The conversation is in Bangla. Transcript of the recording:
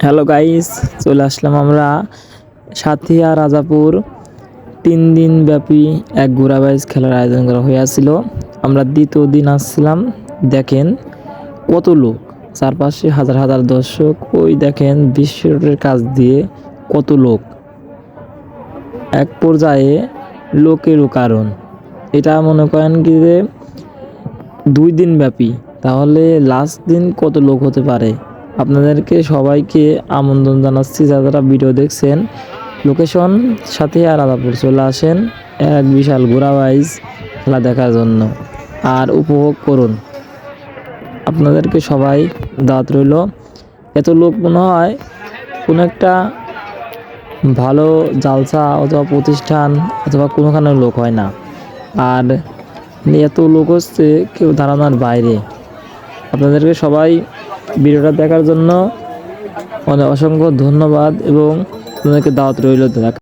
হ্যালো গাইস, চলে আসলাম আমরা সাথিয়া রাজাপুর। 3 দিন ব্যাপী এক ঘোড়াবাইজ খেলার আয়োজন করা হয়েছিল। আমরা দ্বিতীয় দিন আসছিলাম। দেখেন কত লোক, চারপাশে হাজার হাজার দর্শক। ওই দেখেন বিশ্বের কাছ দিয়ে কত লোক। এক পর্যায়ে লোকেরও কারণ, এটা মনে করেন কি যে 2 দিন ব্যাপী, তাহলে লাস্ট দিন কত লোক হতে পারে। আপনাদেরকে সবাইকে আমন্ত্রণ জানাচ্ছি, যারা ভিডিও দেখছেন। লোকেশন সাথিয়া রাজাপুর, চলে আসেন এক বিশাল ঘোড়াবাইজ খেলা দেখার জন্য আর উপভোগ করুন। আপনাদেরকে সবাই দাওয়াত রইল। এত লোক মনে হয় কোনো একটা ভালো জালসা অথবা প্রতিষ্ঠান অথবা কোনোখানে লোক হয় না। আর এত লোক হচ্ছে কেউ ধারণার বাইরে। আপনাদেরকে সবাই ভিডিওটা দেখার জন্য অসংখ্য ধন্যবাদ এবং আপনাদেরকে দাওয়াত রইল।